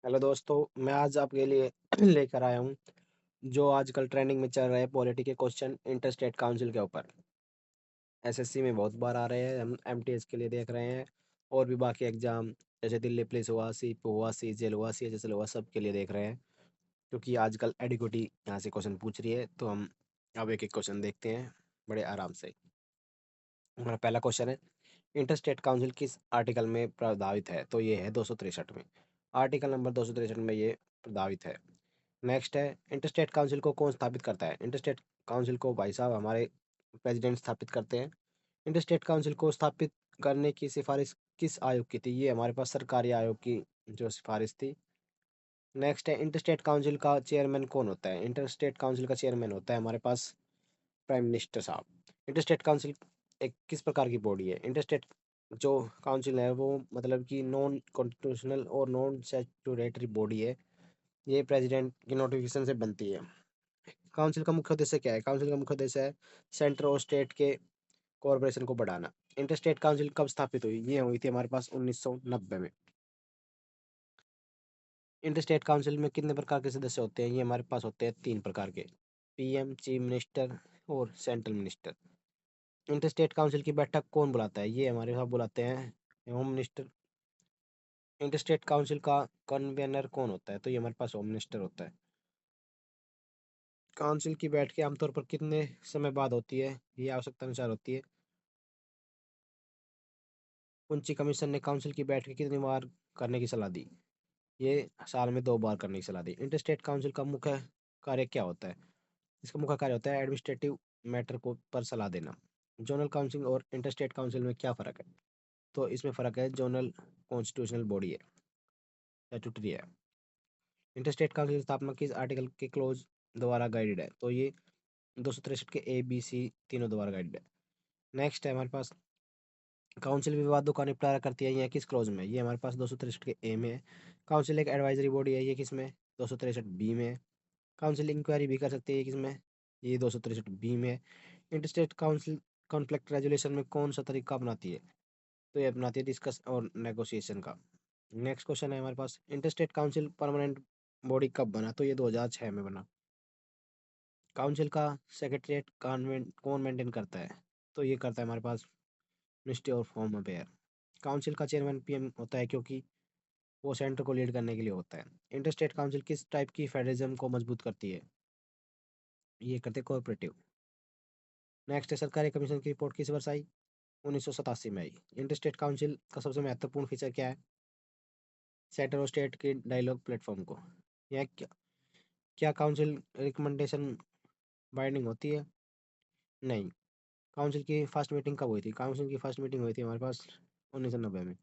Hello दोस्तों, मैं आज आपके लिए लेकर आया हूँ जो आजकल ट्रेंडिंग में चल रहे हैं पॉलिटी के क्वेश्चन इंटर स्टेट काउंसिल के ऊपर। एसएससी में बहुत बार आ रहे हैं, हम एमटीएस के लिए देख रहे हैं और भी बाकी एग्जाम जैसे दिल्ली पुलिस हुआ, सीप हुआ, सीजीएल हुआ, सीएचएसएल हुआ, सब के लिए देख रहे हैं क्योंकि आजकल एडिक्विटी यहाँ से क्वेश्चन पूछ रही है। तो हम अब एक एक क्वेश्चन देखते हैं बड़े आराम से। हमारा पहला क्वेश्चन है, इंटर स्टेट काउंसिल किस आर्टिकल में प्रस्तावित है? तो ये है 263 में। आर्टिकल नंबर 263 में ये प्रस्तावित है। नेक्स्ट है, इंटरस्टेट काउंसिल को कौन स्थापित करता है? इंटरस्टेट काउंसिल को भाई साहब हमारे प्रेसिडेंट स्थापित करते हैं। इंटरस्टेट काउंसिल को स्थापित करने की सिफारिश किस आयोग की थी? ये हमारे पास सरकारी आयोग की जो सिफारिश थी। नेक्स्ट है, इंटरस्टेट काउंसिल का चेयरमैन कौन होता है? इंटरस्टेट काउंसिल का चेयरमैन होता है हमारे पास प्राइम मिनिस्टर साहब। इंटरस्टेट काउंसिल एक किस प्रकार की बॉडी है? इंटरस्टेट जो काउंसिल है वो मतलब कि नॉन कॉन्स्टिट्यूशनल और नॉन स्टैट्यूटरी बॉडी है। ये प्रेसिडेंट की नोटिफिकेशन से बनती है। काउंसिल का मुख्य उद्देश्य क्या है? काउंसिल का मुख्य उद्देश्य है सेंटर और स्टेट के कोऑपरेशन को बढ़ाना। इंटरस्टेट काउंसिल कब स्थापित हुई? ये हुई थी हमारे पास 1990 में। इंटरस्टेट काउंसिल में कितने प्रकार के सदस्य होते हैं? ये हमारे पास होते हैं 3 प्रकार के, पीएम, चीफ मिनिस्टर और सेंट्रल मिनिस्टर। इंटरस्टेट काउंसिल की बैठक कौन बुलाता है? ये हमारे साथ बुलाते हैं होम मिनिस्टर। इंटरस्टेट काउंसिल का कन्वेनर कौन होता है? तो ये हमारे पास होम मिनिस्टर होता है। काउंसिल की बैठकें आमतौर पर कितने समय बाद होती है? ये आवश्यकता अनुसार होती है। उच्च कमीशन ने काउंसिल की बैठक कितनी बार करने की सलाह दी? ये साल में 2 बार करने की सलाह दी। इंटरस्टेट काउंसिल का मुख्य कार्य क्या होता है? इसका मुख्य कार्य होता है एडमिनिस्ट्रेटिव मैटर को पर सलाह देना। जोनल काउंसिल और इंटरस्टेट काउंसिल में क्या फ़र्क है? तो इसमें फ़र्क है, जोनल कॉन्स्टिट्यूशनल बॉडी है, स्टैट्यूटरी है। इंटरस्टेट काउंसिल की स्थापना किस आर्टिकल के क्लोज द्वारा गाइडेड है? तो ये 263 के ए बी सी तीनों द्वारा गाइडेड है। नेक्स्ट है हमारे पास, काउंसिल विवादों का निपटारा करती है, ये किस क्लॉज में? ये हमारे पास 263 के ए में है। काउंसिल एक एडवाइजरी बॉडी है, ये किस में? 263 बी में है। काउंसिल इंक्वायरी भी कर सकती है, ये किस में? ये 263 बी में है। इंटरस्टेट काउंसिल कॉन्फ्लिक्ट रेजोल्यूशन में कौन सा तरीका अपनाती है? तो ये अपनाती है डिस्कस और नेगोशिएशन का। नेक्स्ट क्वेश्चन है हमारे पास, इंटरस्टेट काउंसिल परमानेंट बॉडी कब बना? तो ये 2006 में बना। काउंसिल का सेक्रेटरीट कॉन्वेंट कौन मेंटेन करता है? तो ये करता है हमारे पास ministry of home affair. Council का चेयरमैन पीएम होता है क्योंकि वो सेंटर को लीड करने के लिए होता है। इंटरस्टेट काउंसिल किस टाइप की फेडरलिज्म को मजबूत करती है? ये करते कोऑपरेटिव। नेक्स्ट है, सरकारी कमीशन की रिपोर्ट किस वर्ष आई? 1987 में आई। इंटरस्टेट काउंसिल का सबसे महत्वपूर्ण फीचर क्या है? सेंटर और स्टेट की डायलॉग प्लेटफॉर्म को। यह क्या काउंसिल रिकमेंडेशन बाइंडिंग होती है? नहीं। काउंसिल की फर्स्ट मीटिंग कब हुई थी? काउंसिल की फर्स्ट मीटिंग हुई थी हमारे पास 1990 में।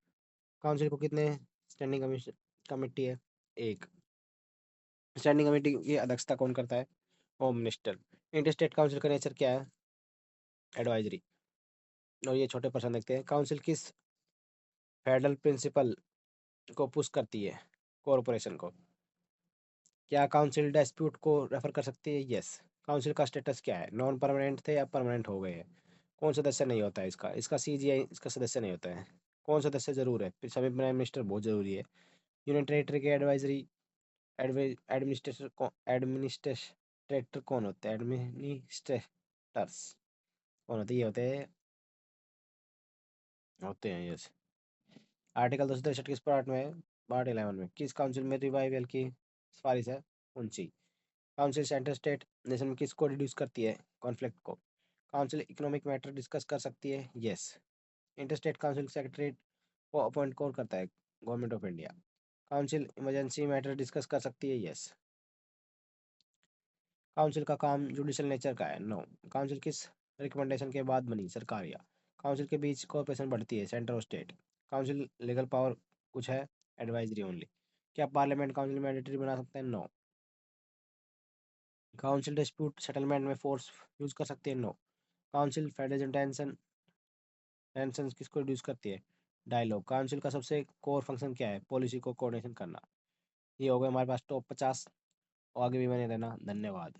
काउंसिल को कितने स्टैंडिंग कमेटी है? एक। स्टैंडिंग कमेटी की अध्यक्षता कौन करता है? Home minister. इंटरस्टेट काउंसिल का नेचर क्या है? एडवाइजरी। और ये छोटे प्रश्न देखते हैं, काउंसिल किस फेडरल प्रिंसिपल को पुश करती है? कॉरपोरेशन को। क्या काउंसिल डिस्प्यूट को रेफर कर सकती है? यस। काउंसिल का स्टेटस क्या है? नॉन परमानेंट थे या परमानेंट हो गए हैं? कौन सदस्य नहीं होता है इसका? इसका सीजीआई इसका सदस्य नहीं होता है। कौन सदस्य जरूर है? फिर सभी प्राइम मिनिस्टर बहुत जरूरी है। यूनियन टेरिटरी के एडवाइजरी एडमिनिस्ट्रेटर कौन होते हैं? एडमिनिस्ट्रेटर्स कौन होते हैं? ये होते हैं यस। आर्टिकल 263 किस पार्ट में है? पार्ट 11 में। किस काउंसिल में रिवाइवल की सिफारिश है? उनसी। काउंसिल सेंटर स्टेट नेशन में किसको रिड्यूस करती है? कॉन्फ्लिक्ट को। काउंसिल इकोनॉमिक मैटर डिस्कस कर सकती है? यस। इंटरस्टेट काउंसिल सेक्रेटरी को अपॉइंट कौन करता है? Government of India. Council emergency matter discuss कर सकती है? यस। काउंसिल का काम जुडिशियल नेचर का है? नो। काउंसिल किस रिकमेंडेशन के बाद बनी? सरकारिया। काउंसिल के बीच कोऑपरेशन बढ़ती है? सेंटर और स्टेट। काउंसिल लीगल पावर कुछ है? Advisory only. क्या पार्लियामेंट काउंसिल मैंडेटरी बना सकते हैं? नो। काउंसिल डिस्प्यूट सेटलमेंट में फोर्स यूज कर सकती है? नो। काउंसिल फेडरलिज्म टेंशन किसको रिड्यूस करती है? डायलॉग। काउंसिल का सबसे कोर फंक्शन क्या है? पॉलिसी को कोऑर्डिनेशन करना। ये हो गया हमारे पास टॉप 50। और आगे भी बने रहना। धन्यवाद।